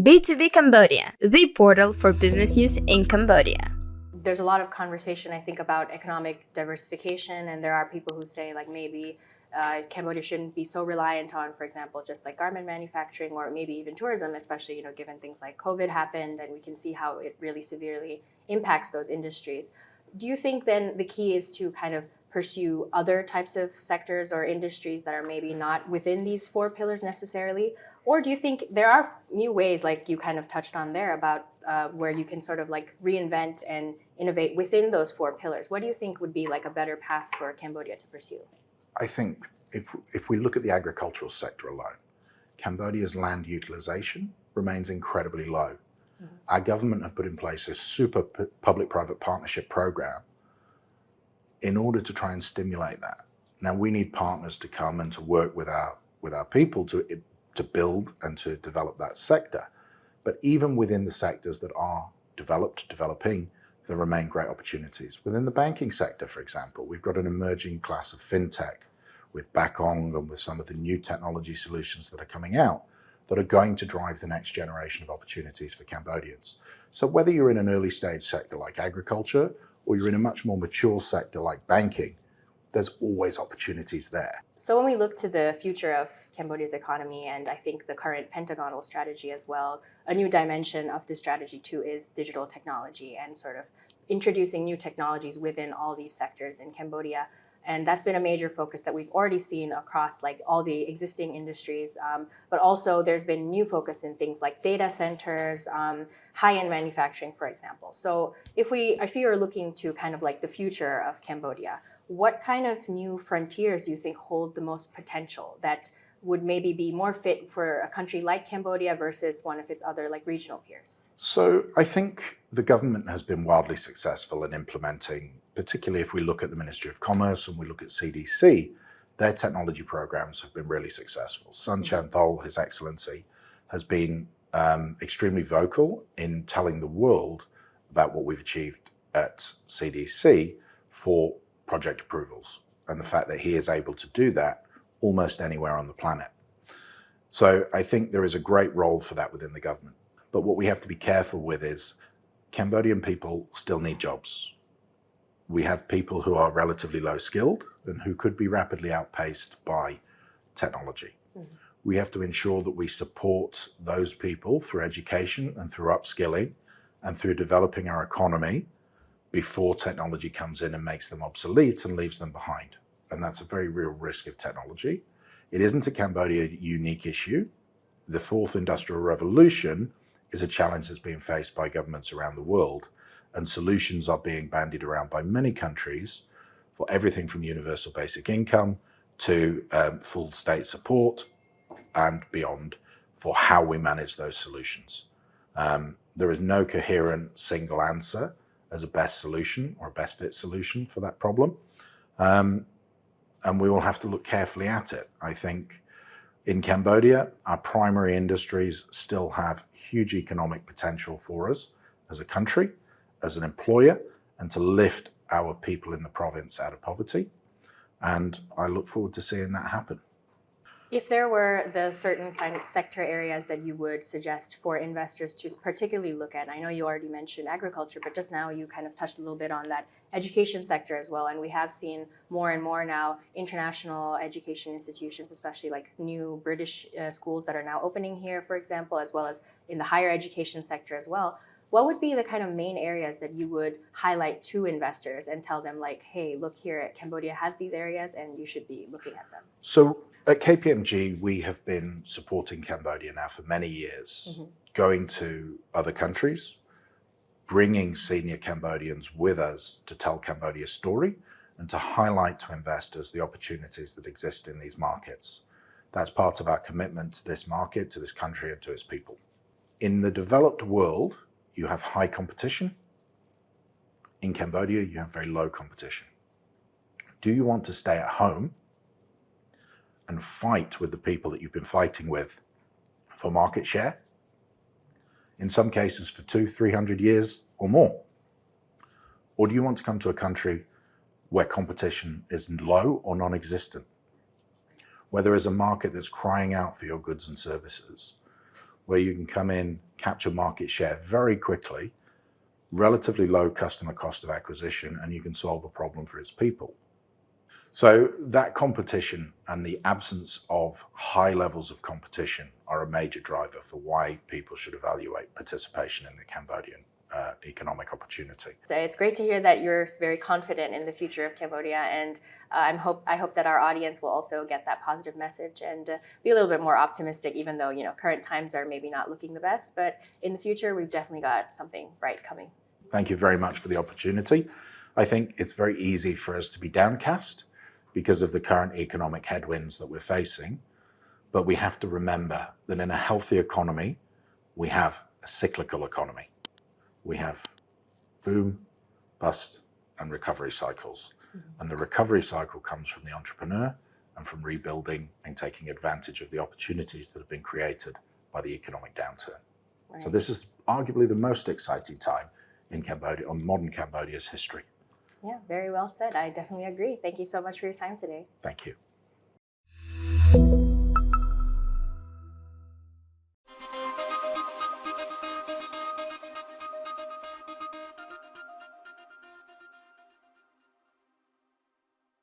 B2B Cambodia, the portal for business use in Cambodia. There's a lot of conversation, I think, about economic diversification, and there are people who say like maybe Cambodia shouldn't be so reliant on, for example, just like garment manufacturing or maybe even tourism, especially given things like COVID happened, and we can see how it really severely impacts those industries. Do you think then the key is to kind of pursue other types of sectors or industries that are maybe not within these four pillars necessarily? Or do you think there are new ways, like you kind of touched on there, about where you can sort of like reinvent and innovate within those four pillars? What do you think would be like a better path for Cambodia to pursue? I think if we look at the agricultural sector alone, Cambodia's land utilization remains incredibly low. Mm-hmm. Our government have put in place a super public-private partnership program in order to try and stimulate that. Now we need partners to come and to work with our people to build and to develop that sector. But even within the sectors that are developing, there remain great opportunities. Within the banking sector, for example, we've got an emerging class of fintech with Bakong and with some of the new technology solutions that are coming out that are going to drive the next generation of opportunities for Cambodians. So whether you're in an early stage sector like agriculture or you're in a much more mature sector like banking, there's always opportunities there. So when we look to the future of Cambodia's economy, and I think the current pentagonal strategy as well, a new dimension of this strategy too is digital technology and sort of introducing new technologies within all these sectors in Cambodia. And that's been a major focus that we've already seen across like all the existing industries, but also there's been new focus in things like data centers, high-end manufacturing, for example. So if you're looking to kind of like the future of Cambodia, what kind of new frontiers do you think hold the most potential that would maybe be more fit for a country like Cambodia versus one of its other like regional peers? So I think the government has been wildly successful in implementing, particularly if we look at the Ministry of Commerce and we look at CDC, their technology programs have been really successful. Sun Chanthol, His Excellency, has been extremely vocal in telling the world about what we've achieved at CDC for project approvals and the fact that he is able to do that almost anywhere on the planet. So I think there is a great role for that within the government. But what we have to be careful with is Cambodian people still need jobs. We have people who are relatively low skilled and who could be rapidly outpaced by technology. Mm-hmm. We have to ensure that we support those people through education and through upskilling and through developing our economy before technology comes in and makes them obsolete and leaves them behind. And that's a very real risk of technology. It isn't a Cambodia unique issue. The fourth industrial revolution is a challenge that's being faced by governments around the world, and solutions are being bandied around by many countries for everything from universal basic income to full state support and beyond for how we manage those solutions. There is no coherent single answer as a best solution or a best fit solution for that problem. And we will have to look carefully at it. I think in Cambodia, our primary industries still have huge economic potential for us as a country, as an employer, and to lift our people in the province out of poverty. And I look forward to seeing that happen. If there were the certain kind of sector areas that you would suggest for investors to particularly look at, I know you already mentioned agriculture, but just now you kind of touched a little bit on that education sector as well. And we have seen more and more now international education institutions, especially like new British schools that are now opening here, for example, as well as in the higher education sector as well. What would be the kind of main areas that you would highlight to investors and tell them like, hey, look here, Cambodia has these areas and you should be looking at them? So at KPMG, we have been supporting Cambodia now for many years, going to other countries, bringing senior Cambodians with us to tell Cambodia's story and to highlight to investors the opportunities that exist in these markets. That's part of our commitment to this market, to this country, and to its people. In the developed world, you have high competition. In Cambodia, you have very low competition. Do you want to stay at home and fight with the people that you've been fighting with for market share? In some cases for 200-300 years or more? Or do you want to come to a country where competition is low or non-existent? Where there is a market that's crying out for your goods and services? where you can come in, capture market share very quickly, relatively low customer cost of acquisition, and you can solve a problem for its people. So that competition and the absence of high levels of competition are a major driver for why people should evaluate participation in the Cambodian economic opportunity. So it's great to hear that you're very confident in the future of Cambodia, and I hope that our audience will also get that positive message and be a little bit more optimistic, even though current times are maybe not looking the best, but in the future we've definitely got something bright coming. Thank you very much for the opportunity. I think it's very easy for us to be downcast because of the current economic headwinds that we're facing, but we have to remember that in a healthy economy, we have a cyclical economy. We have boom, bust, and recovery cycles. And the recovery cycle comes from the entrepreneur and from rebuilding and taking advantage of the opportunities that have been created by the economic downturn. Right. So this is arguably the most exciting time in Cambodia, on modern Cambodia's history. Yeah, very well said. I definitely agree. Thank you so much for your time today. Thank you.